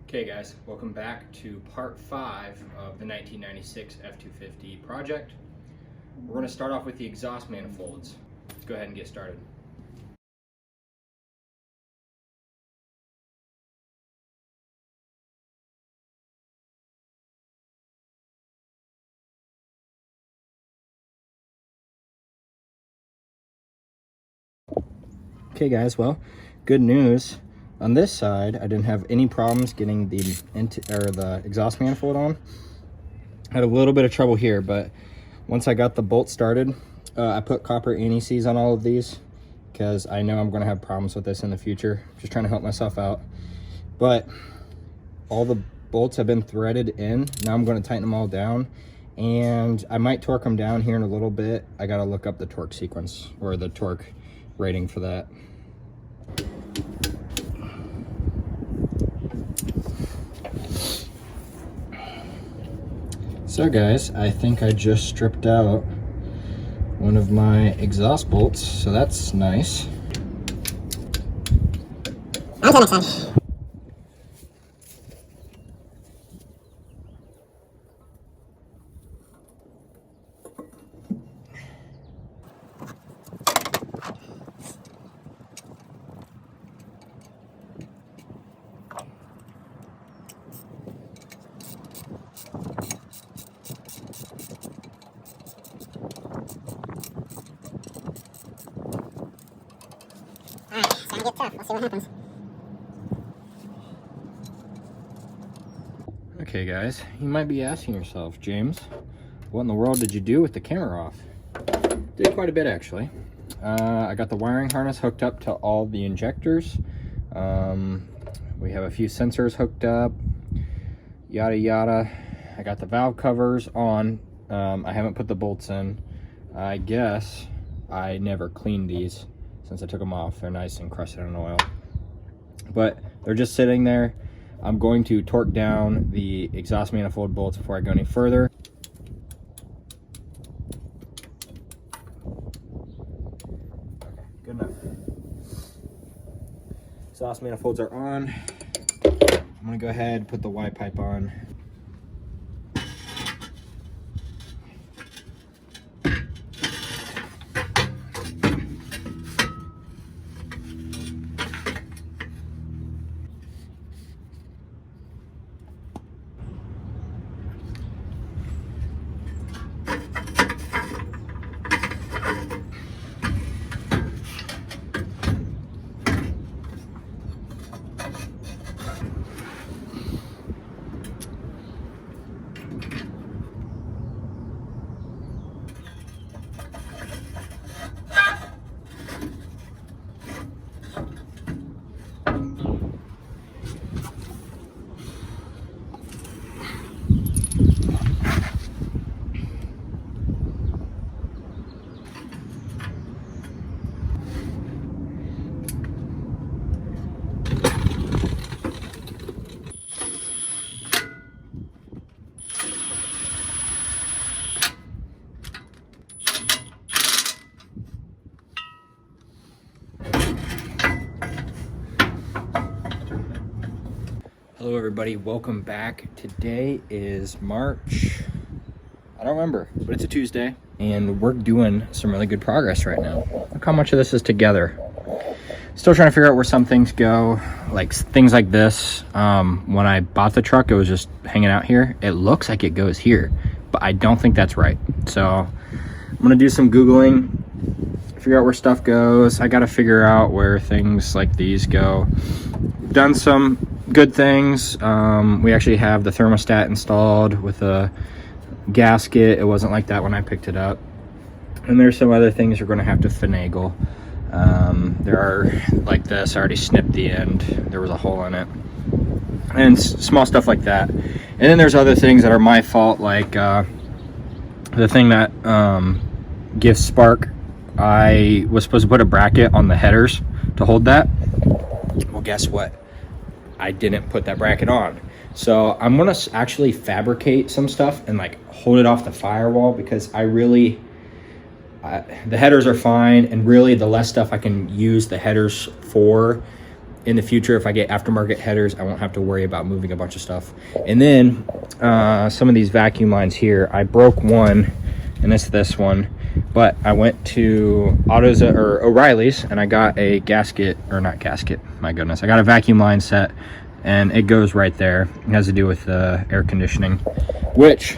Okay guys, welcome back to part 5 of the 1996 F250 project. We're going to start off with the exhaust manifolds. Let's go ahead and get started. Okay guys, well, good news. On this side, I didn't have any problems getting the exhaust manifold on. Had a little bit of trouble here, but once I got the bolt started, I put copper anti-seize on all of these because I know I'm going to have problems with this in the future. Just trying to help myself out. But all the bolts have been threaded in. Now I'm going to tighten them all down, and I might torque them down here in a little bit. I got to look up the torque sequence or the torque rating for that. So guys, I think I just stripped out one of my exhaust bolts, so that's nice. On to the next side. Alright, it's gonna get tough. We'll see what happens. Okay guys, you might be asking yourself, James, what in the world did you do with the camera off? Did quite a bit actually. I got the wiring harness hooked up to all the injectors. We have a few sensors hooked up, yada yada. I got the valve covers on. I haven't put the bolts in. I guess I never cleaned these since I took them off. They're nice and crusted in oil, but they're just sitting there. I'm going to torque down the exhaust manifold bolts before I go any further. Okay, good enough. Exhaust manifolds are on. I'm gonna go ahead and put the Y pipe on. Hello everybody, welcome back. Today is March, I don't remember, but it's a Tuesday, and we're doing some really good progress right now. Look how much of this is together. Still trying to figure out where some things go, like things like this. When I bought the truck, it was just hanging out here. It looks like it goes here, but I don't think that's right. So I'm gonna do some Googling, figure out where stuff goes. I gotta figure out where things like these go. Done some good things. We actually have the thermostat installed with a gasket. It wasn't like that when I picked it up. And there's some other things you're going to have to finagle. There are, like this, I already snipped the end. There was a hole in it. And small stuff like that. And then there's other things that are my fault, like the thing that gives spark. I was supposed to put a bracket on the headers to hold that. Well, guess what? I didn't put that bracket on. So I'm gonna actually fabricate some stuff and like hold it off the firewall, because the headers are fine, and really the less stuff I can use the headers for, in the future, if I get aftermarket headers, I won't have to worry about moving a bunch of stuff. And then some of these vacuum lines here, I broke one, and it's this one, but I went to O'Reilly's and I got a gasket, or not gasket, my goodness, I got a vacuum line set, and it goes right there. It has to do with the air conditioning, which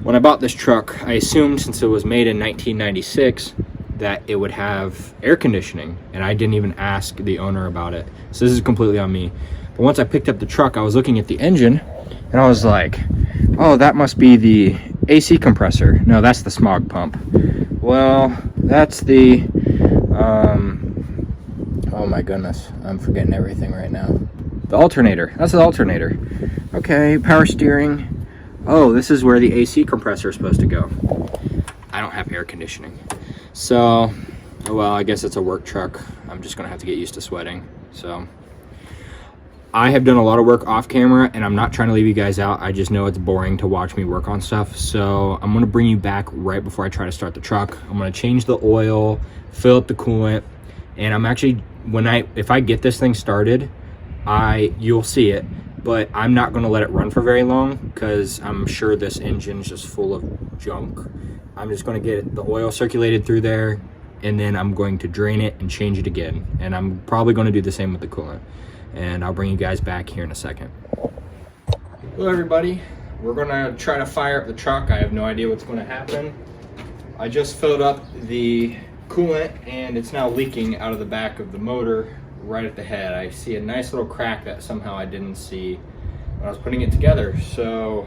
when I bought this truck, I assumed since it was made in 1996 that it would have air conditioning, and I didn't even ask the owner about it. So this is completely on me. But once I picked up the truck, I was looking at the engine and I was like, oh, that must be the AC compressor. No, that's the smog pump. Well, that's the oh my goodness, I'm forgetting everything right now. The alternator. That's the alternator. Okay, power steering. Oh, this is where the AC compressor is supposed to go. I don't have air conditioning. So, well, I guess it's a work truck. I'm just gonna have to get used to sweating. So, I have done a lot of work off camera, and I'm not trying to leave you guys out. I just know it's boring to watch me work on stuff. So, I'm gonna bring you back right before I try to start the truck. I'm gonna change the oil, fill up the coolant, and I'm actually, if I get this thing started, you'll see it, but I'm not gonna let it run for very long because I'm sure this engine is just full of junk. I'm just going to get the oil circulated through there, and then I'm going to drain it and change it again. And I'm probably going to do the same with the coolant. And I'll bring you guys back here in a second. Hello everybody. We're going to try to fire up the truck. I have no idea what's going to happen. I just filled up the coolant, and it's now leaking out of the back of the motor right at the head. I see a nice little crack that somehow I didn't see when I was putting it together. So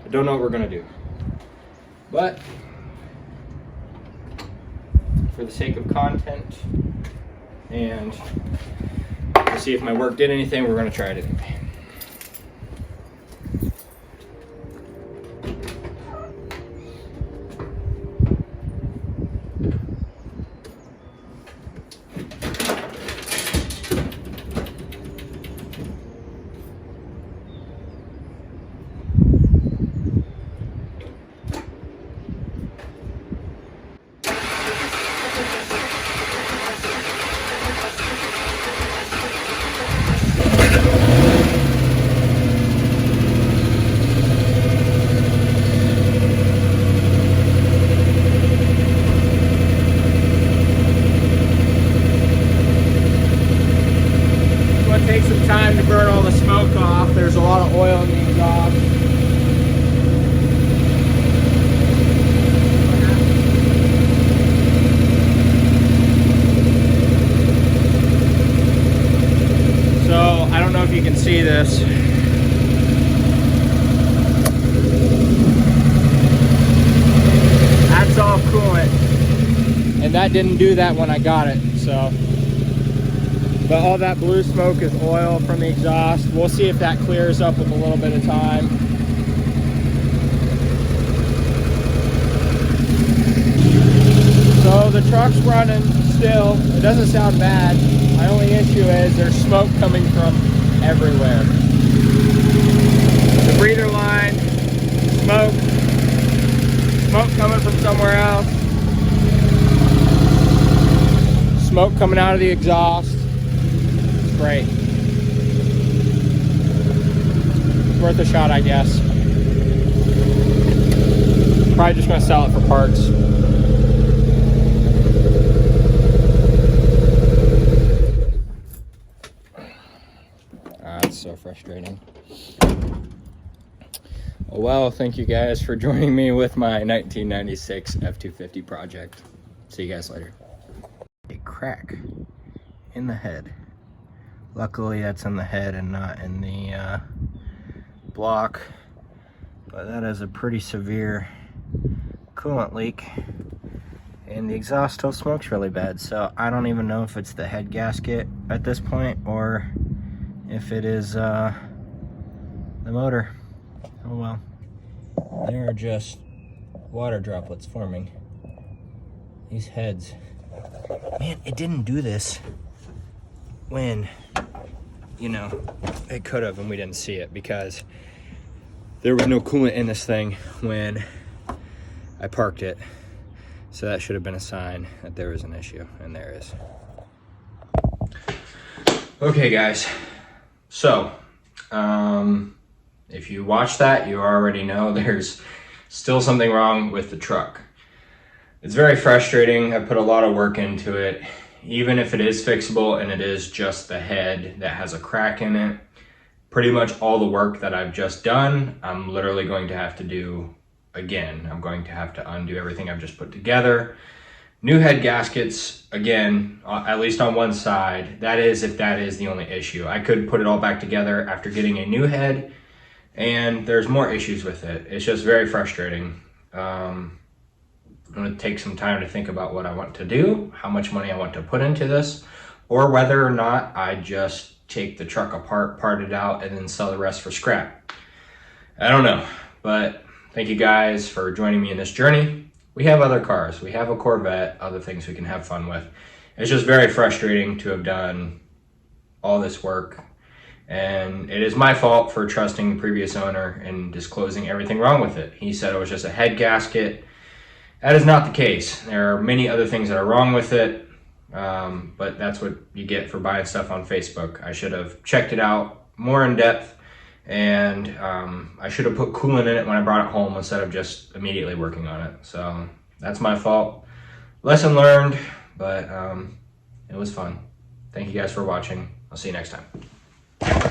I don't know what we're going to do. But for the sake of content and to see if my work did anything, we're going to try it anyway. Take some time to burn all the smoke off. There's a lot of oil in the exhaust. So I don't know if you can see this. That's all coolant. And that didn't do that when I got it, so. But all that blue smoke is oil from the exhaust. We'll see if that clears up with a little bit of time. So the truck's running still. It doesn't sound bad. My only issue is there's smoke coming from everywhere. The breather line, smoke coming from somewhere else. Smoke coming out of the exhaust. Great. It's worth a shot, I guess. Probably just gonna sell it for parts. It's so frustrating. Well, thank you guys for joining me with my 1996 F250 project. See you guys later. A crack in the head. Luckily that's in the head and not in the block, but that is a pretty severe coolant leak, and the exhaust still smokes really bad. So I don't even know if it's the head gasket at this point or if it is the motor. Oh well. There are just water droplets forming. These heads. Man, it didn't do this when, you know, it could have and we didn't see it because there was no coolant in this thing when I parked it. So that should have been a sign that there was an issue, and there is. Okay guys, so if you watch that, you already know there's still something wrong with the truck. It's very frustrating. I put a lot of work into it. Even if it is fixable and it is just the head that has a crack in it, pretty much all the work that I've just done, I'm literally going to have to do again. I'm going to have to undo everything I've just put together. New head gaskets, again, at least on one side. That is if that is the only issue. I could put it all back together after getting a new head, and there's more issues with it. It's just very frustrating. I'm gonna take some time to think about what I want to do, how much money I want to put into this, or whether or not I just take the truck apart, part it out, and then sell the rest for scrap. I don't know, but thank you guys for joining me in this journey. We have other cars, we have a Corvette, other things we can have fun with. It's just very frustrating to have done all this work, and it is my fault for trusting the previous owner and disclosing everything wrong with it. He said it was just a head gasket. That is not the case. There are many other things that are wrong with it, but that's what you get for buying stuff on Facebook. I should have checked it out more in depth, and I should have put coolant in it when I brought it home instead of just immediately working on it. So that's my fault. Lesson learned, but it was fun. Thank you guys for watching. I'll see you next time.